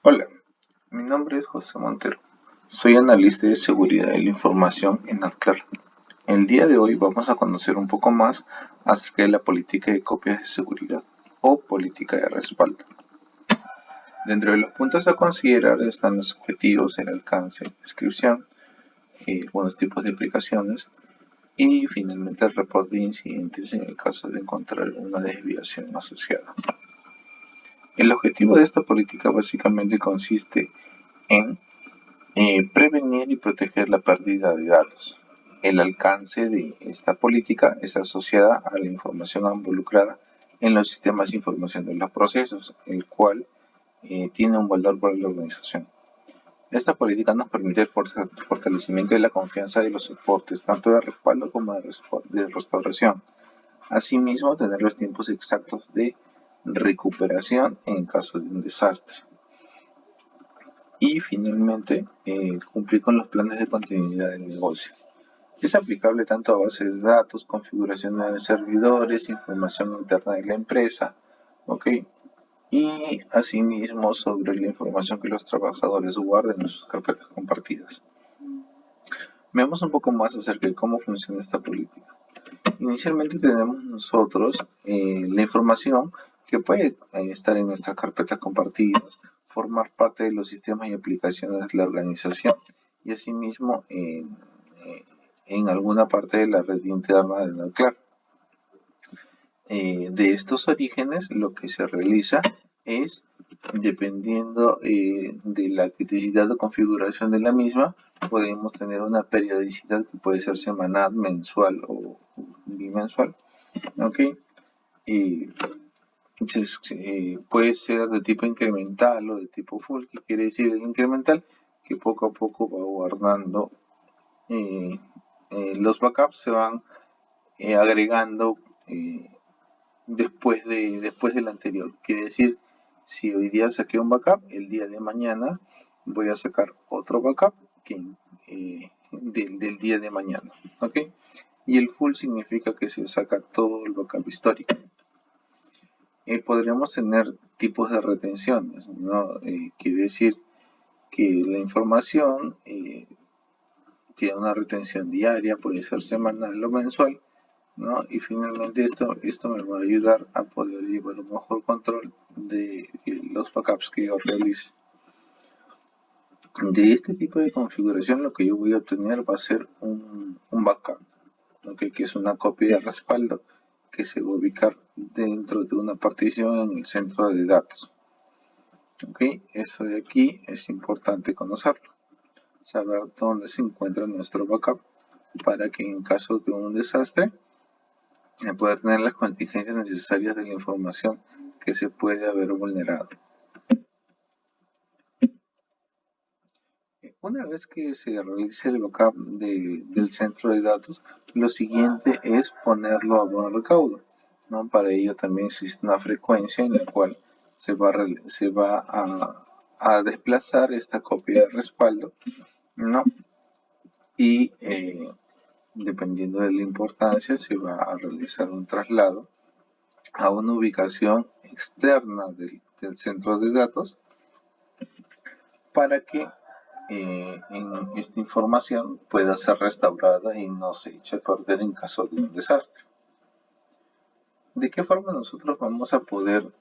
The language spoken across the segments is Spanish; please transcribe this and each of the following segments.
Hola, mi nombre es José Montero. Soy analista de seguridad de la información en Adclar. El día de hoy vamos a conocer un poco más acerca de la política de copias de seguridad o política de respaldo. Dentro de los puntos a considerar están los objetivos, el alcance, descripción, algunos tipos de aplicaciones y finalmente el reporte de incidentes en el caso de encontrar una desviación asociada. El objetivo de esta política básicamente consiste en prevenir y proteger la pérdida de datos. El alcance de esta política es asociada a la información involucrada en los sistemas de información de los procesos, el cual tiene un valor para la organización. Esta política nos permite el fortalecimiento de la confianza de los soportes, tanto de respaldo como de restauración. Asimismo, tener los tiempos exactos de recuperación en caso de un desastre. Y finalmente, cumplir con los planes de continuidad del negocio. Es aplicable tanto a bases de datos, configuraciones de servidores, información interna de la empresa, ¿ok? Y asimismo sobre la información que los trabajadores guardan en sus carpetas compartidas. Veamos un poco más acerca de cómo funciona esta política. Inicialmente tenemos nosotros la información que puede estar en nuestras carpetas compartidas, formar parte de los sistemas y aplicaciones de la organización y asimismo en alguna parte de la red interna de NetClar. De estos orígenes, lo que se realiza es, dependiendo de la criticidad o configuración de la misma, podemos tener una periodicidad que puede ser semanal, mensual o bimensual. ¿Ok? Y puede ser de tipo incremental o de tipo full, que quiere decir el incremental, que poco a poco va guardando los backups, se van agregando después del anterior. Quiere decir, si hoy día saqué un backup, el día de mañana voy a sacar otro backup del día de mañana. ¿Ok? Y el full significa que se saca todo el backup histórico. Podríamos tener tipos de retenciones, ¿no? Quiere decir que la información tiene una retención diaria, puede ser semanal o mensual, ¿no? Y finalmente esto me va a ayudar a poder llevar un mejor control de los backups que yo realice. De este tipo de configuración lo que yo voy a obtener va a ser un backup, ¿okay? Que es una copia de respaldo que se va a ubicar dentro de una partición en el centro de datos. ¿Okay? Eso de aquí es importante conocerlo, saber dónde se encuentra nuestro backup para que en caso de un desastre pueda tener las contingencias necesarias de la información que se puede haber vulnerado. Una vez que se realice el backup del centro de datos, lo siguiente es ponerlo a buen recaudo, ¿no? Para ello también existe una frecuencia en la cual se va a desplazar esta copia de respaldo, ¿no? Y dependiendo de la importancia, se va a realizar un traslado a una ubicación externa del centro de datos para que en esta información pueda ser restaurada y no se eche a perder en caso de un desastre. ¿De qué forma nosotros vamos a poder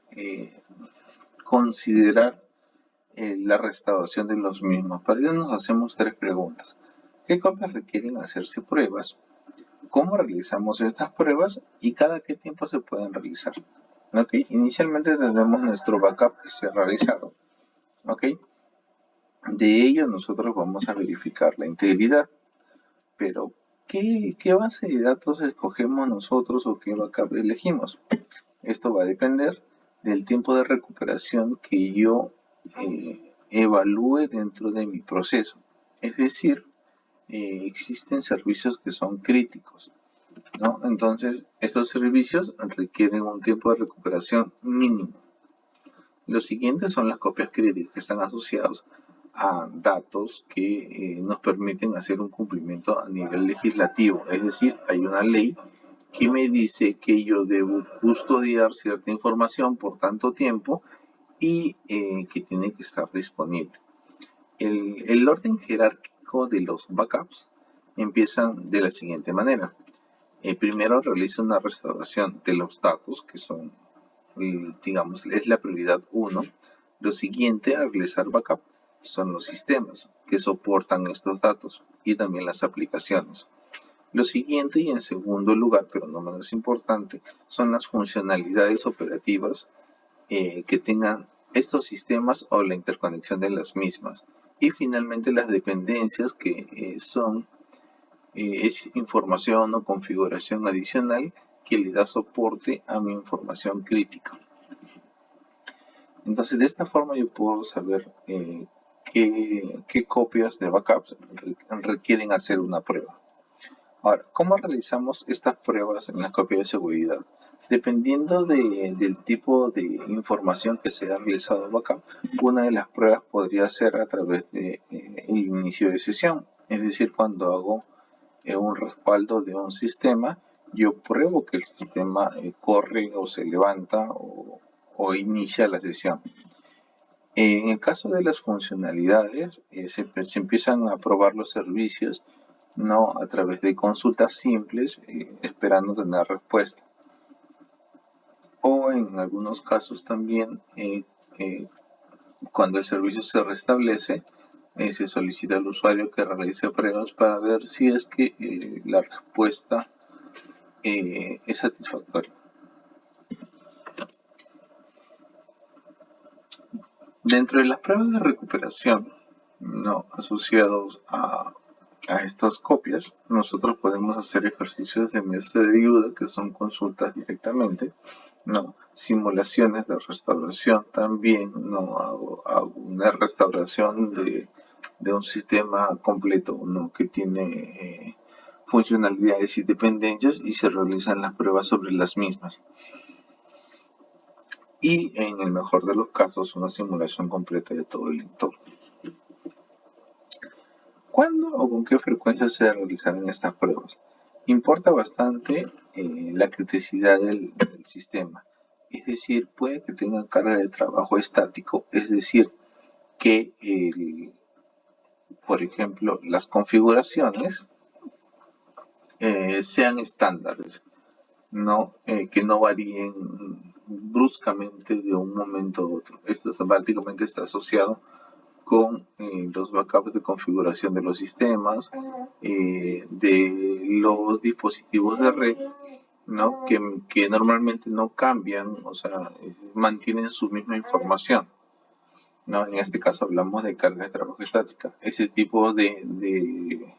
considerar la restauración de los mismos? Para ello nos hacemos tres preguntas. ¿Qué copias requieren hacerse pruebas? ¿Cómo realizamos estas pruebas? ¿Y cada qué tiempo se pueden realizar? ¿Ok? Inicialmente tenemos nuestro backup que se ha realizado. ¿Ok? De ello nosotros vamos a verificar la integridad, pero ¿qué base de datos escogemos nosotros o qué backup elegimos? Esto va a depender del tiempo de recuperación que yo evalúe dentro de mi proceso. Es decir, existen servicios que son críticos, ¿no? Entonces, estos servicios requieren un tiempo de recuperación mínimo. Los siguientes son las copias críticas que están asociados a datos que nos permiten hacer un cumplimiento a nivel legislativo. Es decir, hay una ley que me dice que yo debo custodiar cierta información por tanto tiempo y que tiene que estar disponible. El orden jerárquico de los backups empiezan de la siguiente manera. Primero realiza una restauración de los datos, que son, digamos, es la prioridad 1. Lo siguiente a realizar backup son los sistemas que soportan estos datos y también las aplicaciones. Lo siguiente y en segundo lugar, pero no menos importante, son las funcionalidades operativas que tengan estos sistemas o la interconexión de las mismas. Y finalmente las dependencias que es información o configuración adicional que le da soporte a mi información crítica. Entonces de esta forma yo puedo saber qué copias de backups requieren hacer una prueba. Ahora, ¿cómo realizamos estas pruebas en la copia de seguridad? Dependiendo del tipo de información que se ha realizado en backup, una de las pruebas podría ser a través de el inicio de sesión. Es decir, cuando hago un respaldo de un sistema, yo pruebo que el sistema corre o se levanta o inicia la sesión. En el caso de las funcionalidades, se empiezan a probar los servicios, no a través de consultas simples, esperando tener respuesta. O en algunos casos también, cuando el servicio se restablece, se solicita al usuario que realice pruebas para ver si es que la respuesta es satisfactoria. Dentro de las pruebas de recuperación no asociados a estas copias, nosotros podemos hacer ejercicios de mesa de ayuda, que son consultas directamente, no simulaciones de restauración también, no hago una restauración de un sistema completo, ¿no? Que tiene funcionalidades y dependencias y se realizan las pruebas sobre las mismas. Y en el mejor de los casos, una simulación completa de todo el entorno. ¿Cuándo o con qué frecuencia se realizarán estas pruebas? Importa bastante la criticidad del sistema. Es decir, puede que tenga carga de trabajo estático, es decir, que, por ejemplo, las configuraciones sean estándares, no, que no varíen bruscamente de un momento a otro. Esto prácticamente está asociado con los backups de configuración de los sistemas, de los dispositivos de red, ¿no? Que normalmente no cambian, o sea, mantienen su misma información, ¿no? En este caso hablamos de carga de trabajo estática. Ese tipo de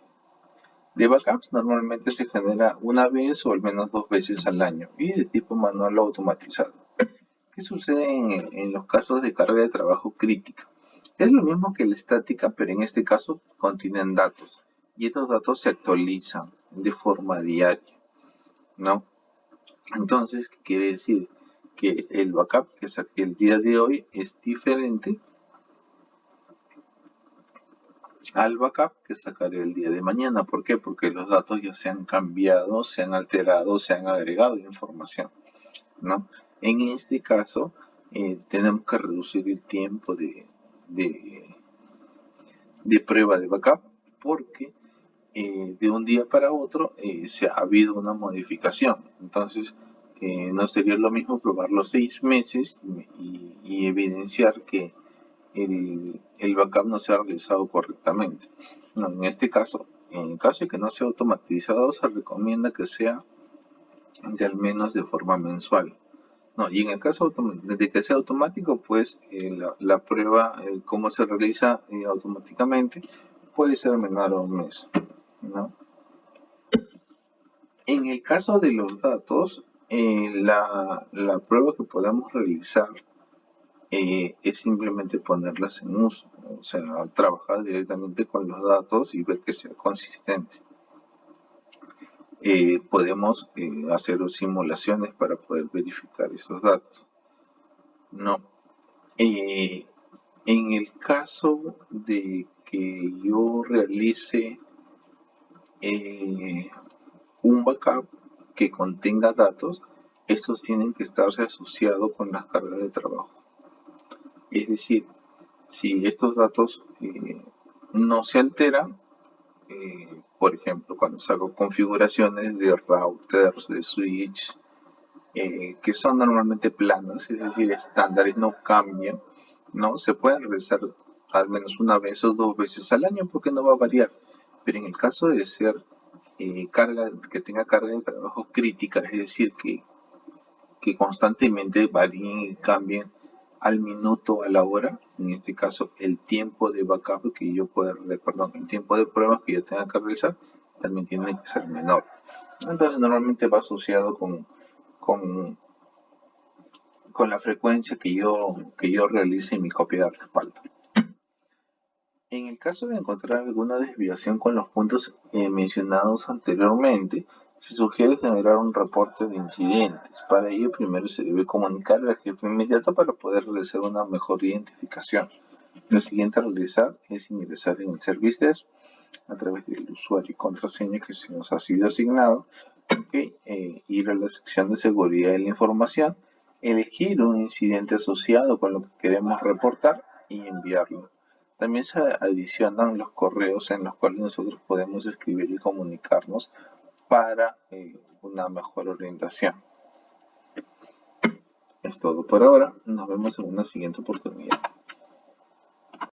backups normalmente se genera una vez o al menos 2 veces al año y de tipo manual o automatizado. ¿Qué sucede en los casos de carga de trabajo crítica? Es lo mismo que la estática, pero en este caso contienen datos y estos datos se actualizan de forma diaria, ¿no? Entonces, ¿qué quiere decir? Que el backup que saqué el día de hoy es diferente al backup que sacaré el día de mañana. ¿Por qué? Porque los datos ya se han cambiado, se han alterado, se han agregado información, ¿no? En este caso, tenemos que reducir el tiempo de prueba de backup porque de un día para otro se ha habido una modificación. Entonces, no sería lo mismo probar los 6 meses y evidenciar que el backup no se ha realizado correctamente. No, en este caso, en caso de que no sea automatizado, se recomienda que sea de al menos de forma mensual. No, y en el caso de que sea automático, pues la prueba, cómo se realiza automáticamente, puede ser menor a un mes, ¿no? En el caso de los datos, la prueba que podemos realizar es simplemente ponerlas en uso, o sea, trabajar directamente con los datos y ver que sea consistente. Podemos hacer simulaciones para poder verificar esos datos. No. En el caso de que yo realice un backup que contenga datos, estos tienen que estarse asociados con las cargas de trabajo. Es decir, si estos datos no se alteran, por ejemplo, cuando saco configuraciones de routers, de switch, que son normalmente planas, es decir, estándares, no cambian, ¿no? Se pueden realizar al menos una vez o dos veces al año porque no va a variar. Pero en el caso de ser que tenga carga de trabajo crítica, es decir, que constantemente varíen y cambien al minuto, a la hora, en este caso el tiempo de backup que yo pueda, perdón, el tiempo de pruebas que yo tenga que realizar también tiene que ser menor. Entonces normalmente va asociado con, con la frecuencia que yo realice mi copia de respaldo. En el caso de encontrar alguna desviación con los puntos mencionados anteriormente, se sugiere generar un reporte de incidentes. Para ello, primero se debe comunicar al jefe inmediato para poder realizar una mejor identificación. Lo siguiente a realizar es ingresar en el Service Desk a través del usuario y contraseña que se nos ha sido asignado, ir a la sección de seguridad de la información, elegir un incidente asociado con lo que queremos reportar y enviarlo. También se adicionan los correos en los cuales nosotros podemos escribir y comunicarnos para una mejor orientación. Es todo por ahora. Nos vemos en una siguiente oportunidad.